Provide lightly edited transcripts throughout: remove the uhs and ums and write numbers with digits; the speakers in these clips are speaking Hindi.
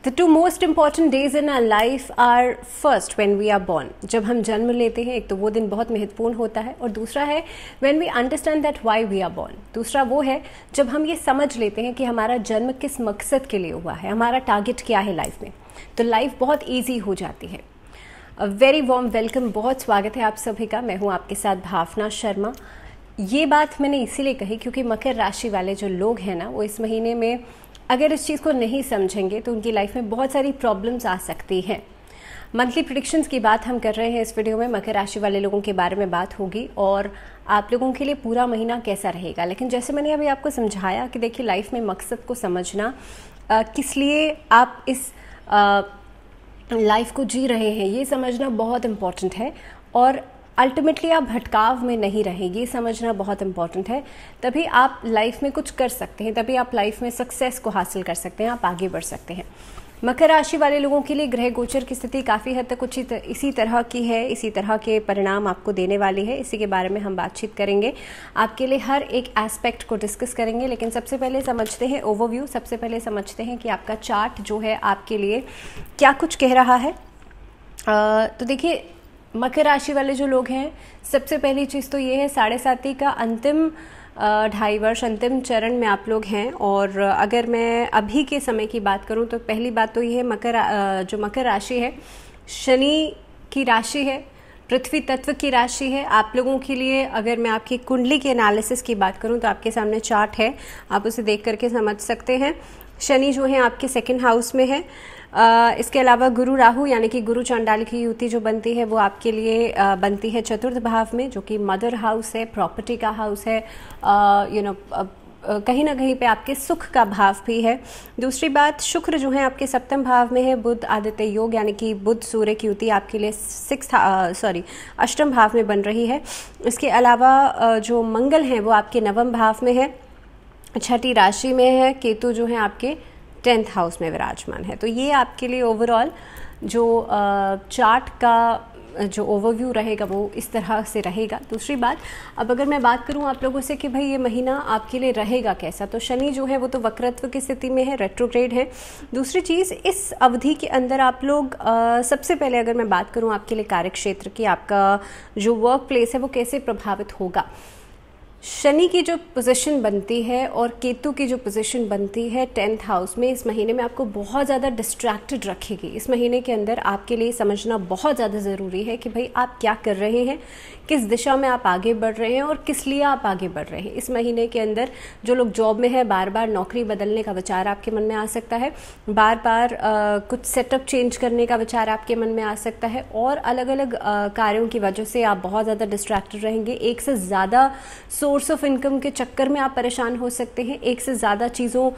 The two most important days in our life are first when we are born. जब हम जन्म लेते हैं, एक तो वो दिन बहुत महत्वपूर्ण होता है, और दूसरा है when we understand that why we are born. दूसरा वो है जब हम ये समझ लेते हैं कि हमारा जन्म किस मकसद के लिए हुआ है, हमारा टारगेट क्या है लाइफ में, तो लाइफ बहुत ईजी हो जाती है. वेरी वार्म वेलकम, बहुत स्वागत है आप सभी का. मैं हूँ आपके साथ भावना शर्मा. ये बात मैंने इसीलिए कही क्योंकि मकर राशि वाले जो लोग हैं ना, वो इस महीने में अगर इस चीज़ को नहीं समझेंगे तो उनकी लाइफ में बहुत सारी प्रॉब्लम्स आ सकती हैं. मंथली प्रेडिक्शंस की बात हम कर रहे हैं इस वीडियो में. मकर राशि वाले लोगों के बारे में बात होगी और आप लोगों के लिए पूरा महीना कैसा रहेगा. लेकिन जैसे मैंने अभी आपको समझाया कि देखिए, लाइफ में मकसद को समझना, किस लिए आप इस लाइफ को जी रहे हैं, ये समझना बहुत इम्पॉर्टेंट है. और अल्टीमेटली आप भटकाव में नहीं रहेंगे, ये समझना बहुत इंपॉर्टेंट है. तभी आप लाइफ में कुछ कर सकते हैं, तभी आप लाइफ में सक्सेस को हासिल कर सकते हैं, आप आगे बढ़ सकते हैं. मकर राशि वाले लोगों के लिए ग्रह गोचर की स्थिति काफ़ी हद तक कुछ इसी तरह की है, इसी तरह के परिणाम आपको देने वाली है. इसी के बारे में हम बातचीत करेंगे, आपके लिए हर एक एस्पेक्ट को डिस्कस करेंगे. लेकिन सबसे पहले समझते हैं ओवरव्यू. सबसे पहले समझते हैं कि आपका चार्ट जो है आपके लिए क्या कुछ कह रहा है. तो देखिए, मकर राशि वाले जो लोग हैं, सबसे पहली चीज़ तो ये है, 7.5 का अंतिम 2.5 वर्ष अंतिम चरण में आप लोग हैं. और अगर मैं अभी के समय की बात करूं तो पहली बात तो ये है, जो मकर राशि है, शनि की राशि है, पृथ्वी तत्व की राशि है. आप लोगों के लिए अगर मैं आपकी कुंडली के एनालिसिस की बात करूं तो आपके सामने चार्ट है, आप उसे देख करके समझ सकते हैं. शनि जो है आपके 2nd हाउस में है. इसके अलावा गुरु राहु यानी कि गुरु चांडाल की युति जो बनती है वो आपके लिए बनती है 4th भाव में, जो कि मदर हाउस है, प्रॉपर्टी का हाउस है, कहीं ना कहीं पे आपके सुख का भाव भी है. दूसरी बात, शुक्र जो है आपके 7th भाव में है. बुध आदित्य योग यानी कि बुध सूर्य की युति आपके लिए 8th भाव में बन रही है. इसके अलावा जो मंगल है वो आपके 9वें भाव में है, 6ठी राशि में है. केतु जो है आपके 10th हाउस में विराजमान है. तो ये आपके लिए ओवरऑल जो चार्ट का जो ओवरव्यू रहेगा वो इस तरह से रहेगा. दूसरी बात, अब अगर मैं बात करूं आप लोगों से कि भाई ये महीना आपके लिए रहेगा कैसा, तो शनि जो है वो तो वक्रत्व की स्थिति में है, रेट्रोग्रेड है. दूसरी चीज़, इस अवधि के अंदर आप लोग सबसे पहले अगर मैं बात करूं आपके लिए कार्यक्षेत्र की, आपका जो वर्क प्लेस है वो कैसे प्रभावित होगा. शनि की जो पोजीशन बनती है और केतु की जो पोजीशन बनती है 10th हाउस में, इस महीने में आपको बहुत ज़्यादा डिस्ट्रैक्टेड रखेगी. इस महीने के अंदर आपके लिए समझना बहुत ज़्यादा ज़रूरी है कि भाई आप क्या कर रहे हैं, किस दिशा में आप आगे बढ़ रहे हैं और किस लिए आप आगे बढ़ रहे हैं. इस महीने के अंदर जो लोग जॉब में है, बार बार नौकरी बदलने का विचार आपके मन में आ सकता है, बार बार कुछ सेटअप चेंज करने का विचार आपके मन में आ सकता है, और अलग अलग कार्यों की वजह से आप बहुत ज़्यादा डिस्ट्रैक्टेड रहेंगे. एक से ज़्यादा सोर्स ऑफ इनकम के चक्कर में आप परेशान हो सकते हैं. एक से ज़्यादा चीज़ों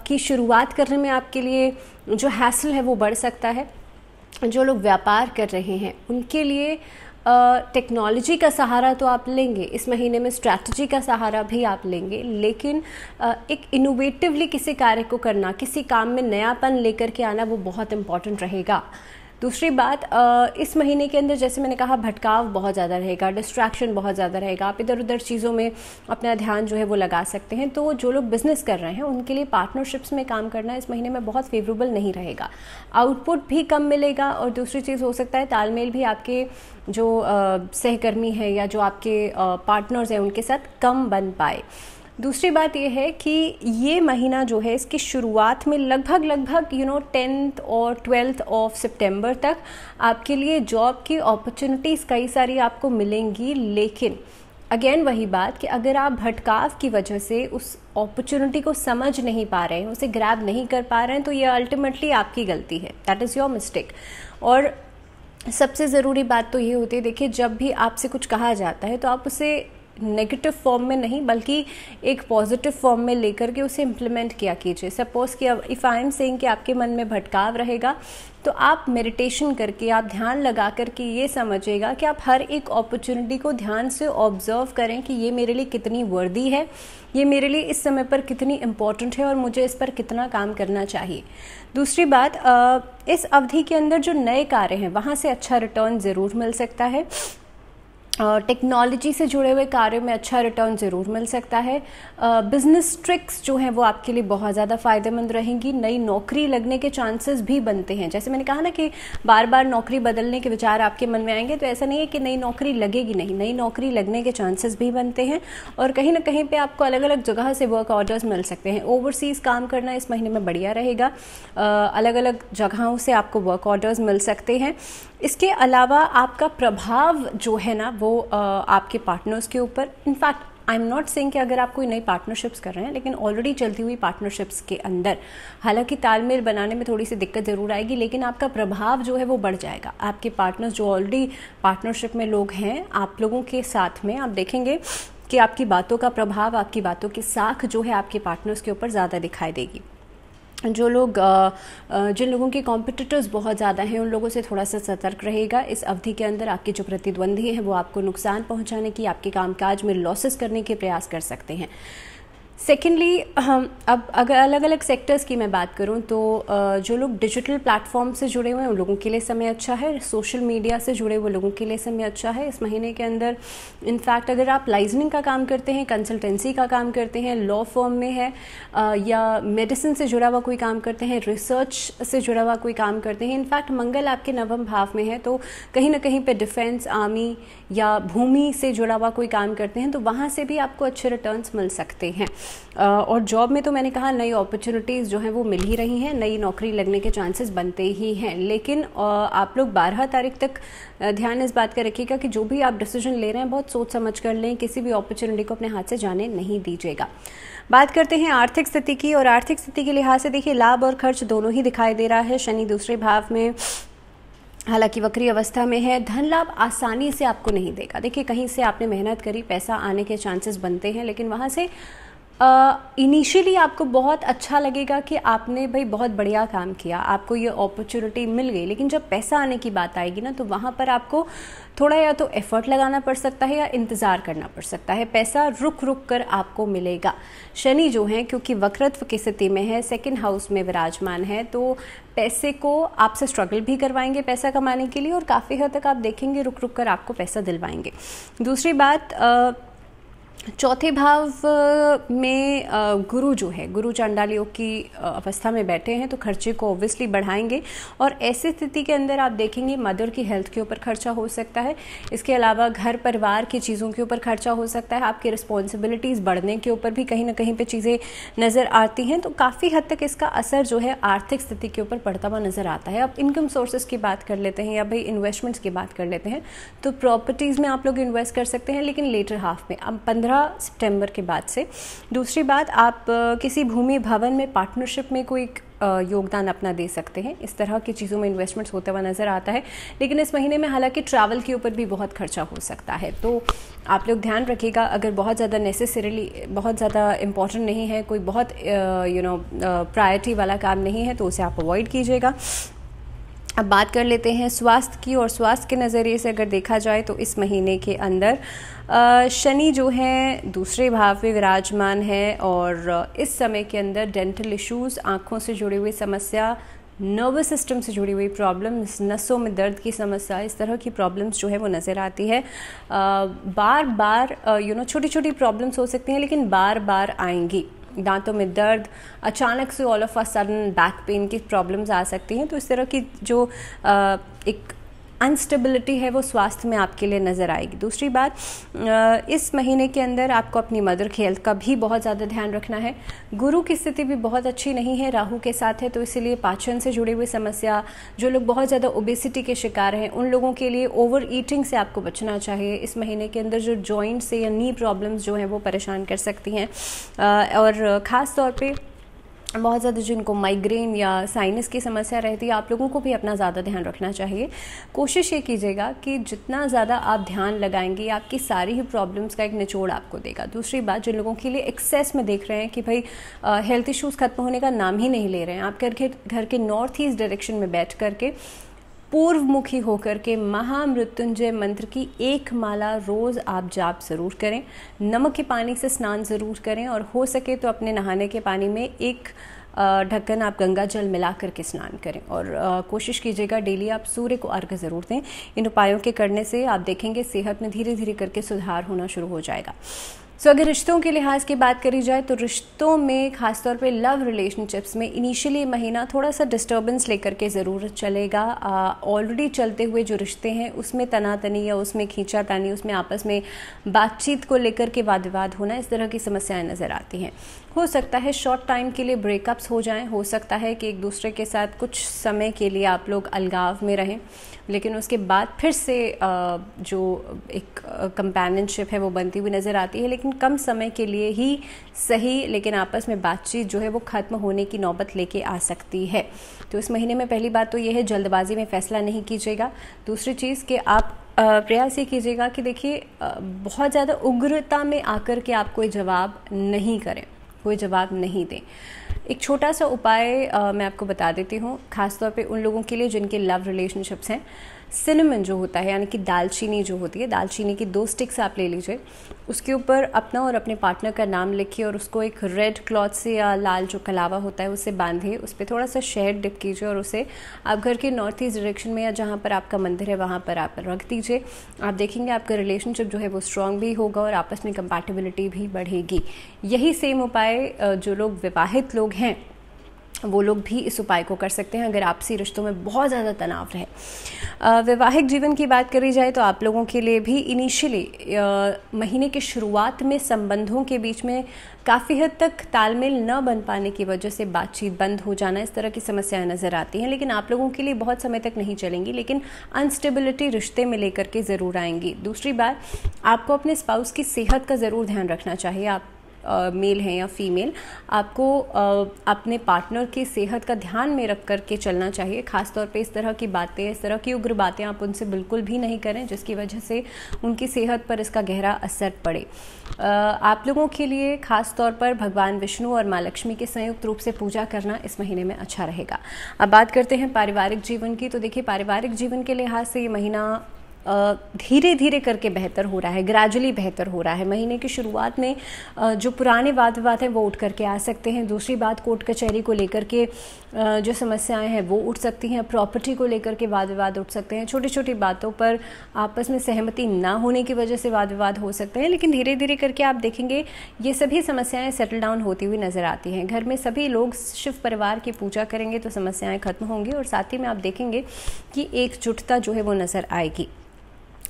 की शुरुआत करने में आपके लिए जो हैसल है वो बढ़ सकता है. जो लोग व्यापार कर रहे हैं उनके लिए टेक्नोलॉजी का सहारा तो आप लेंगे इस महीने में, स्ट्रैटेजी का सहारा भी आप लेंगे, लेकिन एक इनोवेटिवली किसी कार्य को करना, किसी काम में नयापन लेकर के आना, वो बहुत इंपॉर्टेंट रहेगा. दूसरी बात, इस महीने के अंदर जैसे मैंने कहा, भटकाव बहुत ज़्यादा रहेगा, डिस्ट्रैक्शन बहुत ज़्यादा रहेगा. आप इधर उधर चीज़ों में अपना ध्यान जो है वो लगा सकते हैं. तो जो लोग बिजनेस कर रहे हैं उनके लिए पार्टनरशिप्स में काम करना इस महीने में बहुत फेवरेबल नहीं रहेगा. आउटपुट भी कम मिलेगा, और दूसरी चीज़ हो सकता है तालमेल भी आपके जो सहकर्मी है या जो आपके पार्टनर्स हैं उनके साथ कम बन पाए. दूसरी बात यह है कि ये महीना जो है, इसकी शुरुआत में लगभग 10th और 12th ऑफ सितंबर तक आपके लिए जॉब की अपॉर्चुनिटीज़ कई सारी आपको मिलेंगी. लेकिन अगेन वही बात कि अगर आप भटकाव की वजह से उस अपॉर्चुनिटी को समझ नहीं पा रहे हैं, उसे ग्रैब नहीं कर पा रहे हैं, तो ये अल्टीमेटली आपकी गलती है. That is your mistake. और सबसे ज़रूरी बात तो ये होती है, देखिए, जब भी आपसे कुछ कहा जाता है तो आप उसे नेगेटिव फॉर्म में नहीं बल्कि एक पॉजिटिव फॉर्म में लेकर के उसे इम्प्लीमेंट किया कीजिए. सपोज़ कि अब इफ़ आई एम सेइंग कि आपके मन में भटकाव रहेगा, तो आप मेडिटेशन करके, आप ध्यान लगा करके ये समझिएगा कि आप हर एक अपॉर्चुनिटी को ध्यान से ऑब्जर्व करें कि ये मेरे लिए कितनी वर्दी है, ये मेरे लिए इस समय पर कितनी इम्पोर्टेंट है और मुझे इस पर कितना काम करना चाहिए. दूसरी बात, इस अवधि के अंदर जो नए कार्य हैं वहाँ से अच्छा रिटर्न ज़रूर मिल सकता है. टेक्नोलॉजी से जुड़े हुए कार्यों में अच्छा रिटर्न ज़रूर मिल सकता है। बिजनेस ट्रिक्स जो हैं वो आपके लिए बहुत ज़्यादा फ़ायदेमंद रहेंगी। नई नौकरी लगने के चांसेस भी बनते हैं। जैसे मैंने कहा ना कि बार बार नौकरी बदलने के विचार आपके मन में आएंगे, तो ऐसा नहीं है कि नई नौकरी लगेगी नहीं, नई नौकरी लगने के चांसेस भी बनते हैं। और कहीं ना कहीं पे आपको अलग अलग जगह से वर्क ऑर्डर्स मिल सकते हैं। ओवरसीज़ काम करना इस महीने में बढ़िया रहेगा। अलग अलग जगहों से आपको वर्क ऑर्डर्स मिल सकते हैं। इसके अलावा आपका प्रभाव जो है ना वो आपके पार्टनर्स के ऊपर, in fact I am not saying कि अगर आप कोई नई पार्टनरशिप्स कर रहे हैं, लेकिन ऑलरेडी चलती हुई पार्टनरशिप्स के अंदर हालांकि तालमेल बनाने में थोड़ी सी दिक्कत ज़रूर आएगी, लेकिन आपका प्रभाव जो है वो बढ़ जाएगा। आपके पार्टनर्स जो ऑलरेडी पार्टनरशिप में लोग हैं, आप लोगों के साथ में आप देखेंगे कि आपकी बातों का प्रभाव, आपकी बातों की साख जो है आपके पार्टनर्स के ऊपर ज़्यादा दिखाई देगी। जो लोग जिन लोगों के कॉम्पिटिटर्स बहुत ज़्यादा हैं, उन लोगों से थोड़ा सा सतर्क रहेगा। इस अवधि के अंदर आपके जो प्रतिद्वंदी हैं वो आपको नुकसान पहुंचाने की, आपके कामकाज में लॉसेस करने के प्रयास कर सकते हैं। सेकेंडली, अब अगर अलग अलग सेक्टर्स की मैं बात करूं तो जो लोग डिजिटल प्लेटफॉर्म से जुड़े हुए हैं उन लोगों के लिए समय अच्छा है। सोशल मीडिया से जुड़े हुए लोगों के लिए समय अच्छा है इस महीने के अंदर। इनफैक्ट अगर आप लाइजनिंग का काम करते हैं, कंसल्टेंसी का काम करते हैं, लॉ फर्म में है या मेडिसिन से जुड़ा हुआ कोई काम करते हैं, रिसर्च से जुड़ा हुआ कोई काम करते हैं, इनफैक्ट मंगल आपके नवम भाव में है, तो कहीं ना कहीं पे डिफेंस, आर्मी या भूमि से जुड़ा हुआ कोई काम करते हैं तो वहाँ से भी आपको अच्छे रिटर्न्स मिल सकते हैं। और जॉब में तो मैंने कहा नई अपॉर्चुनिटीज़ जो हैं वो मिल ही रही हैं, नई नौकरी लगने के चांसेस बनते ही हैं। लेकिन आप लोग 12 तारीख तक ध्यान इस बात का रखिएगा कि जो भी आप डिसीजन ले रहे हैं बहुत सोच समझ कर लें, किसी भी अपॉर्चुनिटी को अपने हाथ से जाने नहीं दीजिएगा। बात करते हैं आर्थिक स्थिति की, और आर्थिक स्थिति के लिहाज से देखिए लाभ और खर्च दोनों ही दिखाई दे रहा है। शनि दूसरे भाव में हालांकि वक्री अवस्था में है। धन लाभ आसानी से आपको नहीं देगा। देखिए कहीं से आपने मेहनत करी, पैसा आने के चांसेस बनते हैं, लेकिन वहाँ से इनिशियली आपको बहुत अच्छा लगेगा कि आपने भाई बहुत बढ़िया काम किया, आपको ये अपॉर्चुनिटी मिल गई, लेकिन जब पैसा आने की बात आएगी ना तो वहाँ पर आपको थोड़ा या तो एफर्ट लगाना पड़ सकता है या इंतज़ार करना पड़ सकता है। पैसा रुक रुक कर आपको मिलेगा। शनि जो है क्योंकि वक्रत्व की स्थिति में है, सेकंड हाउस में विराजमान है, तो पैसे को आपसे स्ट्रगल भी करवाएंगे पैसा कमाने के लिए, और काफ़ी हद तक आप देखेंगे रुक रुक कर आपको पैसा दिलवाएंगे। दूसरी बात, चौथे भाव में गुरु जो है, गुरु चांडाल योग की अवस्था में बैठे हैं, तो खर्चे को ऑब्वियसली बढ़ाएंगे। और ऐसी स्थिति के अंदर आप देखेंगे मदर की हेल्थ के ऊपर खर्चा हो सकता है। इसके अलावा घर परिवार की चीज़ों के ऊपर खर्चा हो सकता है। आपकी रिस्पॉन्सिबिलिटीज़ बढ़ने के ऊपर भी कहीं ना कहीं पे चीज़ें नज़र आती हैं। तो काफ़ी हद तक इसका असर जो है आर्थिक स्थिति के ऊपर पड़ता हुआ नज़र आता है। अब इनकम सोर्सेज की बात कर लेते हैं या भाई इन्वेस्टमेंट्स की बात कर लेते हैं, तो प्रॉपर्टीज़ में आप लोग इन्वेस्ट कर सकते हैं, लेकिन लेटर हाफ में, अब 15 सितंबर के बाद से। दूसरी बात, आप किसी भूमि भवन में पार्टनरशिप में कोई योगदान अपना दे सकते हैं। इस तरह की चीज़ों में इन्वेस्टमेंट्स होता हुआ नज़र आता है। लेकिन इस महीने में हालांकि ट्रैवल के ऊपर भी बहुत खर्चा हो सकता है, तो आप लोग ध्यान रखिएगा। अगर बहुत ज़्यादा नेसेसरीली, बहुत ज़्यादा इम्पॉर्टेंट नहीं है, कोई बहुत प्रायोरिटी वाला काम नहीं है, तो उसे आप अवॉइड कीजिएगा। अब बात कर लेते हैं स्वास्थ्य की, और स्वास्थ्य के नज़रिए से अगर देखा जाए तो इस महीने के अंदर शनि जो है दूसरे भाव में विराजमान है, और इस समय के अंदर डेंटल इश्यूज़, आँखों से जुड़ी हुई समस्या, नर्वस सिस्टम से जुड़ी हुई प्रॉब्लम्स, नसों में दर्द की समस्या, इस तरह की प्रॉब्लम्स जो है वो नज़र आती है। बार बार छोटी छोटी प्रॉब्लम्स हो सकती हैं, लेकिन बार बार आएंगी। दांतों में दर्द, अचानक से all of a sudden back pain की प्रॉब्लम्स आ सकती हैं। तो इस तरह की जो एक अनस्टेबिलिटी है वो स्वास्थ्य में आपके लिए नज़र आएगी। दूसरी बात, इस महीने के अंदर आपको अपनी मदर की हेल्थ का भी बहुत ज़्यादा ध्यान रखना है। गुरु की स्थिति भी बहुत अच्छी नहीं है, राहु के साथ है, तो इसीलिए पाचन से जुड़ी हुई समस्या, जो लोग बहुत ज़्यादा ओबेसिटी के शिकार हैं उन लोगों के लिए ओवर ईटिंग से आपको बचना चाहिए। इस महीने के अंदर जो जॉइंट से या नी प्रॉब्लम्स जो हैं वो परेशान कर सकती हैं, और ख़ास तौर पर बहुत ज़्यादा जिनको माइग्रेन या साइनस की समस्या रहती है, आप लोगों को भी अपना ज़्यादा ध्यान रखना चाहिए। कोशिश ये कीजिएगा कि जितना ज़्यादा आप ध्यान लगाएंगे, आपकी सारी ही प्रॉब्लम्स का एक निचोड़ आपको देगा। दूसरी बात, जिन लोगों के लिए एक्सेस में देख रहे हैं कि भाई हेल्थ इश्यूज़ खत्म होने का नाम ही नहीं ले रहे हैं, आप घर के नॉर्थ ईस्ट डायरेक्शन में बैठ करके पूर्वमुखी होकर के महामृत्युंजय मंत्र की 1 माला रोज़ आप जाप ज़रूर करें। नमक के पानी से स्नान ज़रूर करें, और हो सके तो अपने नहाने के पानी में एक ढक्कन आप गंगा जल मिला करके स्नान करें। और कोशिश कीजिएगा डेली आप सूर्य को अर्घ्य ज़रूर दें। इन उपायों के करने से आप देखेंगे सेहत में धीरे धीरे करके सुधार होना शुरू हो जाएगा। अगर रिश्तों के लिहाज की बात करी जाए तो रिश्तों में खासतौर पे लव रिलेशनशिप्स में इनिशियली महीना थोड़ा सा डिस्टर्बेंस लेकर के ज़रूर चलेगा। ऑलरेडी चलते हुए जो रिश्ते हैं उसमें तनातनी या उसमें खींचातानी, उसमें आपस में बातचीत को लेकर के वाद विवाद होना, इस तरह की समस्याएं नज़र आती हैं। हो सकता है शॉर्ट टाइम के लिए ब्रेकअप्स हो जाएं, हो सकता है कि एक दूसरे के साथ कुछ समय के लिए आप लोग अलगाव में रहें, लेकिन उसके बाद फिर से जो एक कंपेनियनशिप है वो बनती हुई नज़र आती है, लेकिन कम समय के लिए ही सही, लेकिन आपस में बातचीत जो है वो ख़त्म होने की नौबत लेके आ सकती है। तो इस महीने में पहली बात तो ये है, जल्दबाजी में फ़ैसला नहीं कीजिएगा। दूसरी चीज़ कि आप प्रयास ये कीजिएगा कि देखिए बहुत ज़्यादा उग्रता में आकर के आप कोई जवाब नहीं करें, कोई जवाब नहीं दें। एक छोटा सा उपाय मैं आपको बता देती हूँ, ख़ासतौर पे उन लोगों के लिए जिनके लव रिलेशनशिप्स हैं। सिनेमन जो होता है, यानी कि दालचीनी जो होती है, दालचीनी की 2 स्टिक्स आप ले लीजिए, उसके ऊपर अपना और अपने पार्टनर का नाम लिखिए और उसको एक रेड क्लॉथ से या लाल जो कलावा होता है उससे बांधिए, उस पर थोड़ा सा शहद डिप कीजिए और उसे आप घर के नॉर्थ ईस्ट डायरेक्शन में या जहाँ पर आपका मंदिर है वहाँ पर आप रख दीजिए। आप देखेंगे आपका रिलेशनशिप जो है वो स्ट्रॉन्ग भी होगा और आपस में कंपैटिबिलिटी भी बढ़ेगी। यही सेम उपाय जो लोग विवाहित लोग हैं वो लोग भी इस उपाय को कर सकते हैं अगर आपसी रिश्तों में बहुत ज़्यादा तनाव रहे। वैवाहिक जीवन की बात करी जाए तो आप लोगों के लिए भी इनिशियली महीने की शुरुआत में संबंधों के बीच में काफ़ी हद तक तालमेल न बन पाने की वजह से बातचीत बंद हो जाना, इस तरह की समस्याएं नज़र आती हैं, लेकिन आप लोगों के लिए बहुत समय तक नहीं चलेंगी, लेकिन अनस्टेबिलिटी रिश्ते में लेकर के ज़रूर आएंगी। दूसरी बात, आपको अपने स्पाउस की सेहत का ज़रूर ध्यान रखना चाहिए। आप मेल हैं या फीमेल, आपको अपने पार्टनर की सेहत का ध्यान में रख कर के चलना चाहिए। ख़ासतौर पे इस तरह की बातें, इस तरह की उग्र बातें आप उनसे बिल्कुल भी नहीं करें जिसकी वजह से उनकी सेहत पर इसका गहरा असर पड़े। आप लोगों के लिए ख़ास तौर पर भगवान विष्णु और माँ लक्ष्मी के संयुक्त रूप से पूजा करना इस महीने में अच्छा रहेगा। अब बात करते हैं पारिवारिक जीवन की, तो देखिए पारिवारिक जीवन के लिहाज से ये महीना धीरे धीरे करके बेहतर हो रहा है, ग्रेजुअली बेहतर हो रहा है। महीने की शुरुआत में जो पुराने वाद विवाद हैं वो उठ करके आ सकते हैं। दूसरी बात, कोर्ट कचहरी को लेकर के जो समस्याएं हैं वो उठ सकती हैं, प्रॉपर्टी को लेकर के वाद विवाद उठ सकते हैं, छोटी छोटी बातों पर आपस में सहमति ना होने की वजह से वाद विवाद हो सकते हैं, लेकिन धीरे धीरे करके आप देखेंगे ये सभी समस्याएं सेटल डाउन होती हुई नज़र आती हैं। घर में सभी लोग शिव परिवार की पूजा करेंगे तो समस्याएं खत्म होंगी और साथ ही में आप देखेंगे कि एकजुटता जो है वो नज़र आएगी।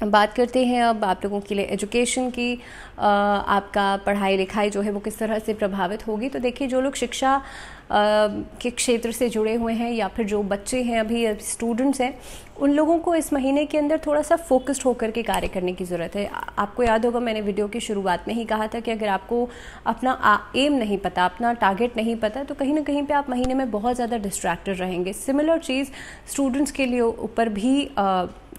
बात करते हैं अब आप लोगों के लिए एजुकेशन की, आपका पढ़ाई लिखाई जो है वो किस तरह से प्रभावित होगी। तो देखिए जो लोग शिक्षा के क्षेत्र से जुड़े हुए हैं या फिर जो बच्चे हैं अभी स्टूडेंट्स हैं, उन लोगों को इस महीने के अंदर थोड़ा सा फोकस्ड होकर के कार्य करने की ज़रूरत है। आपको याद होगा मैंने वीडियो की शुरुआत में ही कहा था कि अगर आपको अपना एम नहीं पता, अपना टारगेट नहीं पता, तो कहीं ना कहीं पे आप महीने में बहुत ज़्यादा डिस्ट्रैक्टेड रहेंगे। सिमिलर चीज़ स्टूडेंट्स के लिए ऊपर भी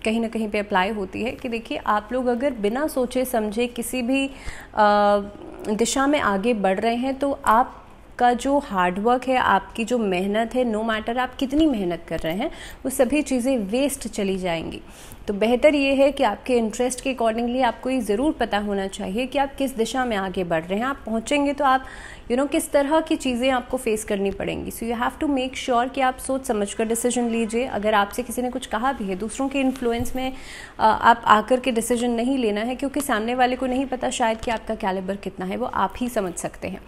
कहीं ना कहीं पे अप्लाई होती है कि देखिए आप लोग अगर बिना सोचे समझे किसी भी दिशा में आगे बढ़ रहे हैं तो आपका जो हार्डवर्क है, आपकी जो मेहनत है, नो मैटर आप कितनी मेहनत कर रहे हैं, वो सभी चीज़ें वेस्ट चली जाएंगी। तो बेहतर ये है कि आपके इंटरेस्ट के अकॉर्डिंगली आपको ये ज़रूर पता होना चाहिए कि आप किस दिशा में आगे बढ़ रहे हैं। आप पहुँचेंगे तो आप किस तरह की चीज़ें आपको फेस करनी पड़ेंगी। So you have to make sure कि आप सोच समझ कर डिसीजन लीजिए। अगर आपसे किसी ने कुछ कहा भी है, दूसरों के इन्फ्लुएंस में आप आकर के डिसीजन नहीं लेना है, क्योंकि सामने वाले को नहीं पता शायद कि आपका कैलिबर कितना है, वो आप ही समझ सकते हैं।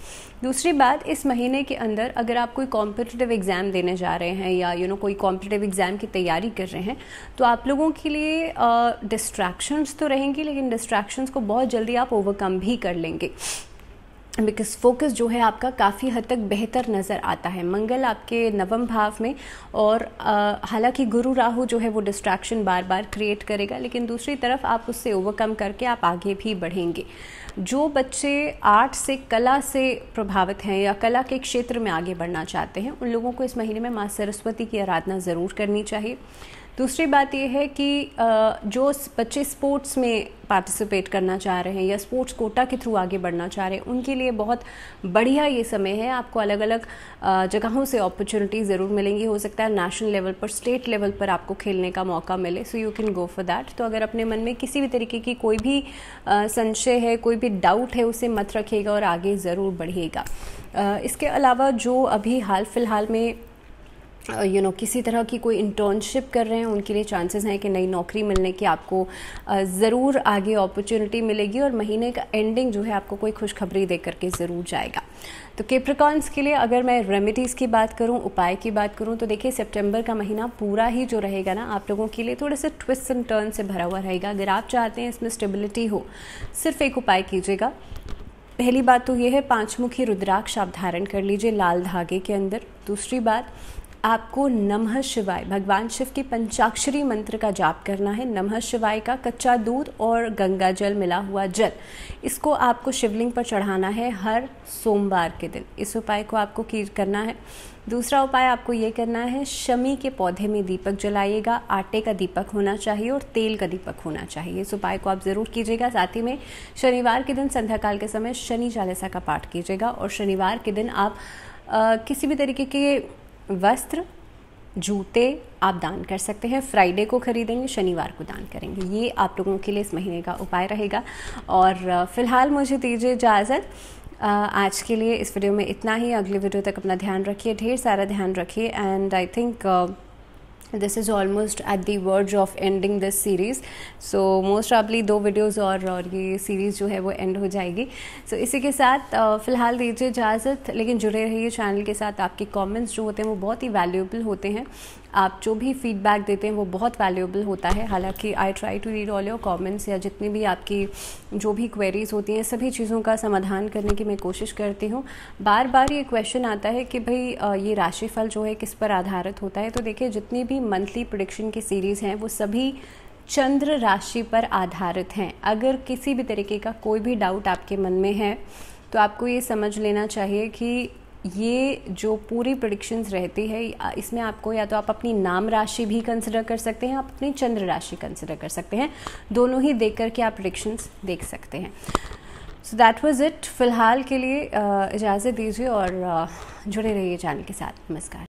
दूसरी बात, इस महीने के अंदर अगर आप कोई कॉम्पिटिटिव एग्ज़ाम देने जा रहे हैं या कोई कॉम्पिटिटिव एग्ज़ाम की तैयारी कर रहे हैं, तो आप लोगों के लिए डिस्ट्रैक्शंस तो रहेंगी, लेकिन डिस्ट्रैक्शंस को बहुत जल्दी आप ओवरकम भी कर लेंगे, बिकॉज फोकस जो है आपका काफ़ी हद तक बेहतर नज़र आता है। मंगल आपके नवम भाव में, और हालांकि गुरु राहु जो है वो डिस्ट्रैक्शन बार बार क्रिएट करेगा, लेकिन दूसरी तरफ आप उससे ओवरकम करके आप आगे भी बढ़ेंगे। जो बच्चे आर्ट से, कला से प्रभावित हैं या कला के क्षेत्र में आगे बढ़ना चाहते हैं, उन लोगों को इस महीने में माँ सरस्वती की आराधना ज़रूर करनी चाहिए। दूसरी बात ये है कि जो बच्चे स्पोर्ट्स में पार्टिसिपेट करना चाह रहे हैं या स्पोर्ट्स कोटा के थ्रू आगे बढ़ना चाह रहे हैं, उनके लिए बहुत बढ़िया ये समय है। आपको अलग अलग जगहों से अपॉर्चुनिटी ज़रूर मिलेंगी। हो सकता है नेशनल लेवल पर, स्टेट लेवल पर आपको खेलने का मौका मिले, so you can go for that. तो अगर अपने मन में किसी भी तरीके की कोई भी संशय है, कोई भी डाउट है, उसे मत रखिएगा और आगे ज़रूर बढ़िएगा। इसके अलावा जो अभी हाल फिलहाल में किसी तरह की कोई इंटर्नशिप कर रहे हैं, उनके लिए चांसेस हैं कि नई नौकरी मिलने की आपको ज़रूर आगे अपॉर्चुनिटी मिलेगी और महीने का एंडिंग जो है आपको कोई खुशखबरी दे करके ज़रूर जाएगा। तो कैप्रिकॉर्न्स के लिए अगर मैं रेमेडीज़ की बात करूं, उपाय की बात करूं, तो देखिए सितंबर का महीना पूरा ही जो रहेगा ना, आप लोगों के लिए थोड़े से ट्विस्ट एंड टर्न से भरा हुआ रहेगा। अगर आप चाहते हैं इसमें स्टेबिलिटी हो, सिर्फ एक उपाय कीजिएगा। पहली बात तो ये है, 5 मुखी रुद्राक्ष आप धारण कर लीजिए लाल धागे के अंदर। दूसरी बात, आपको नमः शिवाय, भगवान शिव की पंचाक्षरी मंत्र का जाप करना है। नमः शिवाय का कच्चा दूध और गंगा जल मिला हुआ जल, इसको आपको शिवलिंग पर चढ़ाना है हर सोमवार के दिन। इस उपाय को आपको करना है। दूसरा उपाय आपको ये करना है, शमी के पौधे में दीपक जलाइएगा। आटे का दीपक होना चाहिए और तेल का दीपक होना चाहिए। इस उपाय को आप ज़रूर कीजिएगा। साथ ही में शनिवार के दिन संध्या काल के समय शनि चालीसा का पाठ कीजिएगा। और शनिवार के दिन आप किसी भी तरीके के वस्त्र, जूते आप दान कर सकते हैं। फ्राइडे को खरीदेंगे, शनिवार को दान करेंगे। ये आप लोगों के लिए इस महीने का उपाय रहेगा। और फिलहाल मुझे दीजिए इजाज़त। आज के लिए इस वीडियो में इतना ही। अगले वीडियो तक अपना ध्यान रखिए, ढेर सारा ध्यान रखिए। And I think this is almost at the verge of ending this series. So most probably 2 videos और ये सीरीज़ जो है वो एंड हो जाएगी। सो इसी के साथ फ़िलहाल दीजिए इजाज़त, लेकिन जुड़े रहिए चैनल के साथ। आपके कमेंट्स जो होते हैं वो बहुत ही वैल्यूएबल होते हैं। आप जो भी फीडबैक देते हैं वो बहुत वैल्यूएबल होता है। हालांकि I try to read all your comments, या जितनी भी आपकी जो भी क्वेरीज होती हैं, सभी चीज़ों का समाधान करने की मैं कोशिश करती हूँ। बार बार ये क्वेश्चन आता है कि भाई ये राशिफल जो है किस पर आधारित होता है। तो देखिए, जितनी भी मंथली प्रेडिक्शन की सीरीज़ हैं वो सभी चंद्र राशि पर आधारित हैं। अगर किसी भी तरीके का कोई भी डाउट आपके मन में है तो आपको ये समझ लेना चाहिए कि ये जो पूरी प्रेडिक्शंस रहती है, इसमें आपको या तो आप अपनी नाम राशि भी कंसिडर कर सकते हैं, आप अपनी चंद्र राशि कंसिडर कर सकते हैं। दोनों ही देख करके आप प्रेडिक्शंस देख सकते हैं। So that was it. फिलहाल के लिए इजाज़त दीजिए और जुड़े रहिए चैनल के साथ। नमस्कार।